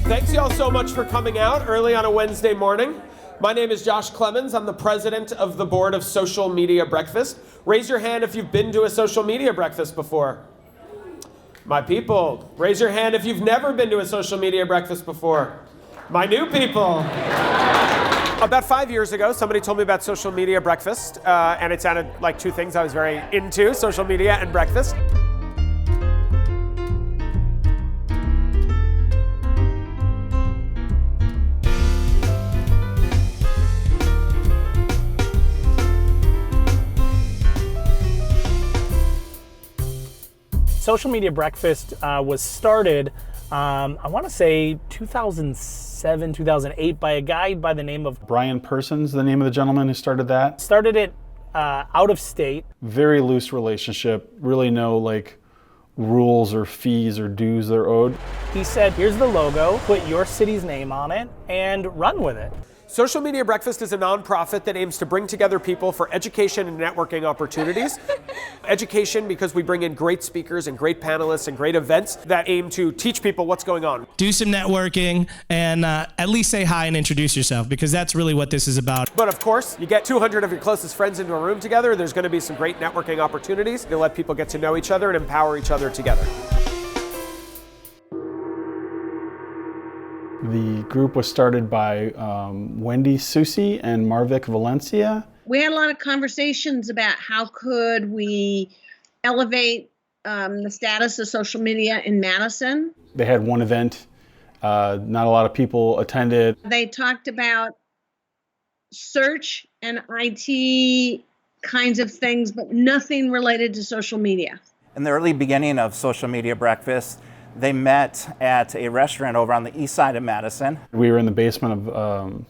Thanks y'all so much for coming out early on a Wednesday morning. My name is Josh Clemens. I'm the president of the board of Social Media Breakfast. Raise your hand if you've been to a social media breakfast before. My people, raise your hand if you've never been to a social media breakfast before. My new people. About 5 years ago, somebody told me about social media breakfast, and it sounded like two things I was very into, social media and breakfast. Social Media Breakfast was started, I want to say 2007, 2008 by a guy by the name of Brian Persons, the name of the gentleman who started that. Started it out of state. Very loose relationship, really no rules or fees or dues they're owed. He said, here's the logo, put your city's name on it, and run with it. Social Media Breakfast is a nonprofit that aims to bring together people for education and networking opportunities. Education because we bring in great speakers and great panelists and great events that aim to teach people what's going on. Do some networking and at least say hi and introduce yourself, because that's really what this is about. But of course, you get 200 of your closest friends into a room together, there's going to be some great networking opportunities to let people get to know each other and empower each other together. The group was started by Wendy Susi and Marvick Valencia. We had a lot of conversations about how could we elevate the status of social media in Madison. They had one event, not a lot of people attended. They talked about search and IT kinds of things, but nothing related to social media. In the early beginning of Social Media Breakfast, they met at a restaurant over on the east side of Madison. We were in the basement of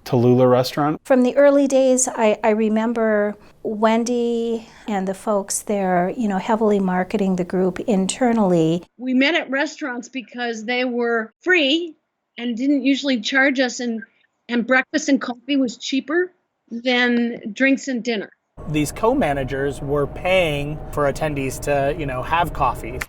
Tallulah restaurant. From the early days, I remember Wendy and the folks there, heavily marketing the group internally. We met at restaurants because they were free and didn't usually charge us, and breakfast and coffee was cheaper than drinks and dinner. These co-managers were paying for attendees to, have coffee.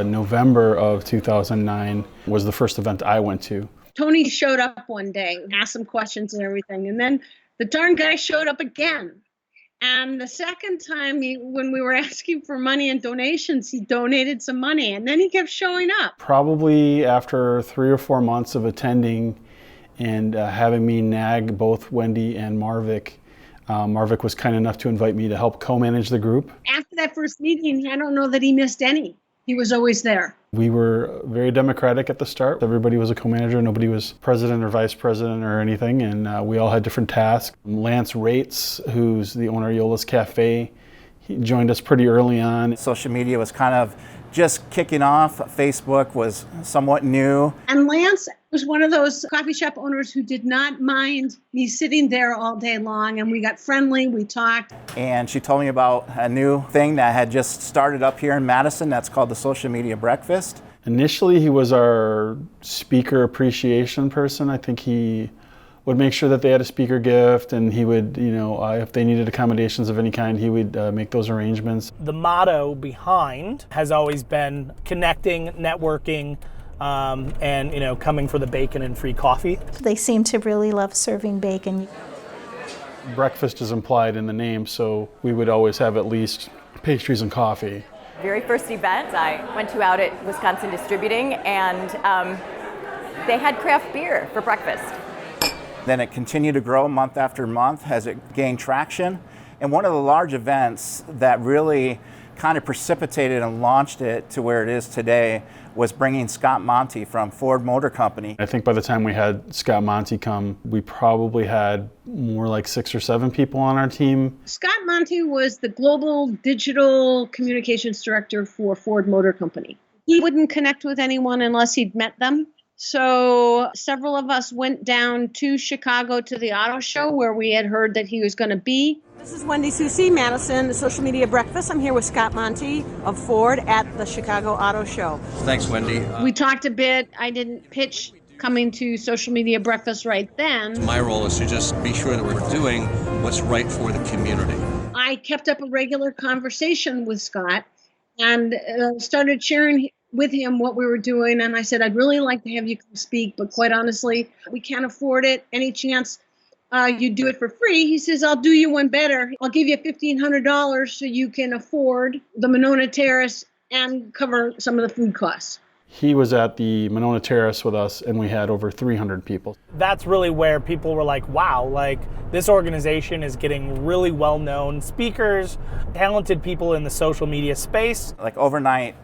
November of 2009 was the first event I went to. Tony showed up one day, asked some questions and everything, and then the darn guy showed up again. And the second time, when we were asking for money and donations, he donated some money, and then he kept showing up. Probably after 3 or 4 months of attending and having me nag both Wendy and Marvick, Marvick was kind enough to invite me to help co-manage the group. After that first meeting, I don't know that he missed any. He was always there. We were very democratic at the start. Everybody was a co-manager. Nobody was president or vice president or anything, and we all had different tasks. Lance Rates, who's the owner of Yola's Cafe, he joined us pretty early on. Social media was kind of just kicking off. Facebook was somewhat new. And Lance was one of those coffee shop owners who did not mind me sitting there all day long, and we got friendly, we talked. And she told me about a new thing that had just started up here in Madison that's called the Social Media Breakfast. Initially, he was our speaker appreciation person. I think he would make sure that they had a speaker gift, and he would, if they needed accommodations of any kind, he would make those arrangements. The motto behind has always been connecting, networking, and coming for the bacon and free coffee. They seem to really love serving bacon. Breakfast is implied in the name, so we would always have at least pastries and coffee. Very first event I went to out at Wisconsin Distributing, and they had craft beer for breakfast. Then it continued to grow month after month as it gained traction. And one of the large events that really kind of precipitated and launched it to where it is today was bringing Scott Monty from Ford Motor Company. I think by the time we had Scott Monty come, we probably had more like 6 or 7 people on our team. Scott Monty was the global digital communications director for Ford Motor Company. He wouldn't connect with anyone unless he'd met them. So several of us went down to Chicago to the auto show where we had heard that he was going to be. This is Wendy Susie Madison, the Social Media Breakfast. I'm here with Scott Monty of Ford at the Chicago Auto Show. Thanks, Wendy. We talked a bit. I didn't pitch coming to Social Media Breakfast right then. My role is to just be sure that we're doing what's right for the community. I kept up a regular conversation with Scott and started sharing with him what we were doing. And I said, I'd really like to have you come speak, but quite honestly, we can't afford it. Any chance you do it for free? He says, I'll do you one better. I'll give you $1,500 so you can afford the Monona Terrace and cover some of the food costs. He was at the Monona Terrace with us, and we had over 300 people. That's really where people were like, wow, like this organization is getting really well-known speakers, talented people in the social media space. Like overnight,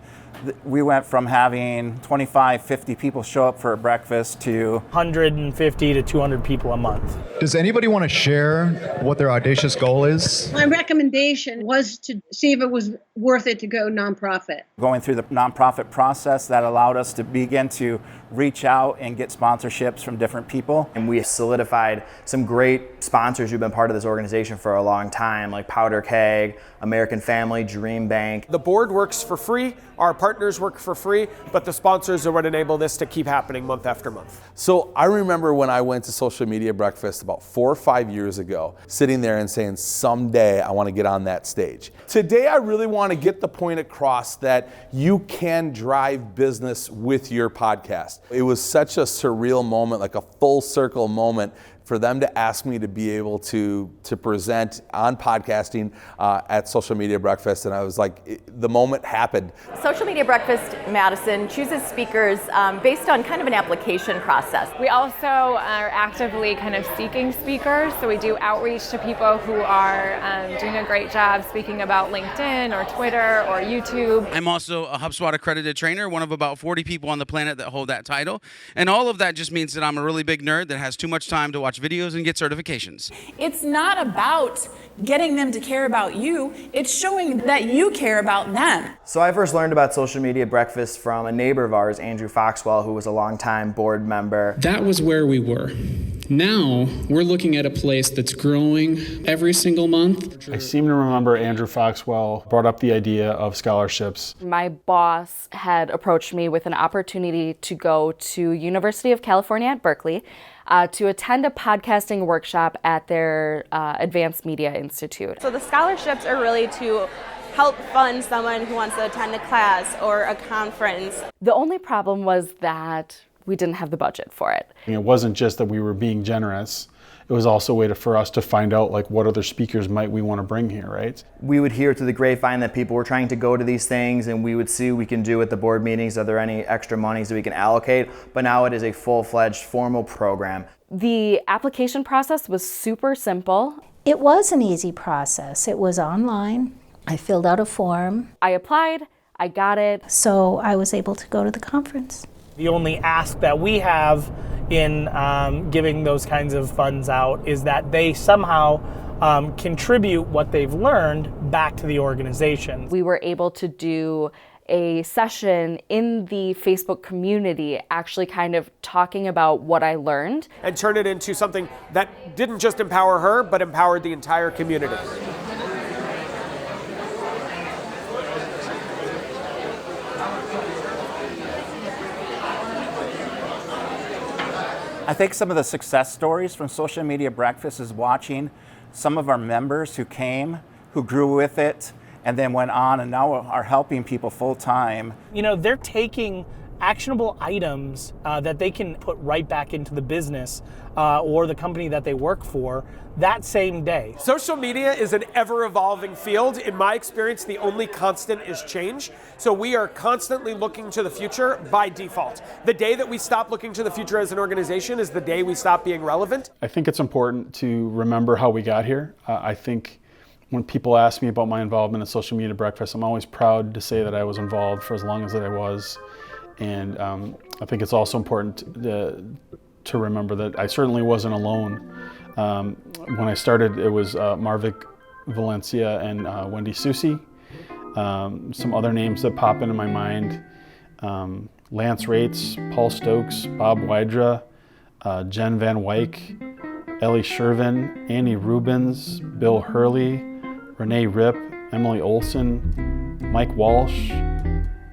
we went from having 25, 50 people show up for a breakfast to 150 to 200 people a month. Does anybody want to share what their audacious goal is? My recommendation was to see if it was worth it to go nonprofit. Going through the nonprofit process that allowed us to begin to reach out and get sponsorships from different people. And we solidified some great sponsors who've been part of this organization for a long time, like Powder Keg, American Family, Dream Bank. The board works for free, our partners work for free, but the sponsors are what enable this to keep happening month after month. So I remember when I went to Social Media Breakfast about 4 or 5 years ago, sitting there and saying, someday I want to get on that stage. Today I really want to get the point across that you can drive business with your podcast. It was such a surreal moment, like a full circle moment, for them to ask me to be able to present on podcasting at Social Media Breakfast, and I was like, the moment happened. Social Media Breakfast Madison chooses speakers based on kind of an application process. We also are actively kind of seeking speakers, so we do outreach to people who are doing a great job speaking about LinkedIn or Twitter or YouTube. I'm also a HubSpot accredited trainer, one of about 40 people on the planet that hold that title, and all of that just means that I'm a really big nerd that has too much time to watch videos and get certifications. It's not about getting them to care about you, it's showing that you care about them. So I first learned about Social Media Breakfast from a neighbor of ours, Andrew Foxwell, who was a longtime board member. That was where we were. Now we're looking at a place that's growing every single month. I seem to remember Andrew Foxwell brought up the idea of scholarships. My boss had approached me with an opportunity to go to University of California at Berkeley to attend a podcasting workshop at their Advanced Media Institute. So the scholarships are really to help fund someone who wants to attend a class or a conference. The only problem was that we didn't have the budget for it. It wasn't just that we were being generous. It was also a way for us to find out like what other speakers might we want to bring here, right? We would hear through the grapevine that people were trying to go to these things, and we would see what we can do at the board meetings. Are there any extra monies that we can allocate? But now it is a full-fledged formal program. The application process was super simple. It was an easy process. It was online. I filled out a form. I applied, I got it. So I was able to go to the conference. The only ask that we have in giving those kinds of funds out is that they somehow contribute what they've learned back to the organization. We were able to do a session in the Facebook community actually kind of talking about what I learned. And turn it into something that didn't just empower her, but empowered the entire community. I think some of the success stories from Social Media Breakfast is watching some of our members who came, who grew with it, and then went on and now are helping people full time. You know, they're taking actionable items that they can put right back into the business or the company that they work for that same day. Social media is an ever-evolving field. In my experience, the only constant is change. So we are constantly looking to the future by default. The day that we stop looking to the future as an organization is the day we stop being relevant. I think it's important to remember how we got here. I think when people ask me about my involvement in Social Media Breakfast, I'm always proud to say that I was involved for as long as I was. And I think it's also important to remember that I certainly wasn't alone. When I started, it was Marvick Valencia and Wendy Susie. Some other names that pop into my mind. Lance Rates, Paul Stokes, Bob Wydra, Jen Van Wyck, Ellie Shervin, Annie Rubens, Bill Hurley, Renee Ripp, Emily Olson, Mike Walsh,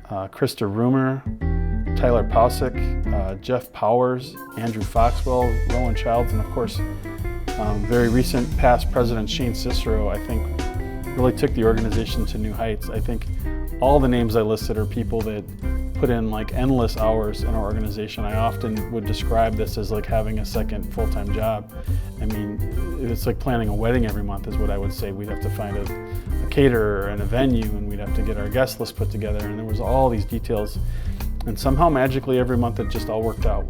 Krista Rumer, Tyler Pausick, Jeff Powers, Andrew Foxwell, Rowan Childs, and of course, very recent past President Shane Cicero, I think, really took the organization to new heights. I think all the names I listed are people that put in like endless hours in our organization. I often would describe this as like having a second full-time job. I mean, it's like planning a wedding every month is what I would say. We'd have to find a caterer and a venue, and we'd have to get our guest list put together, and there was all these details. And somehow magically every month it just all worked out.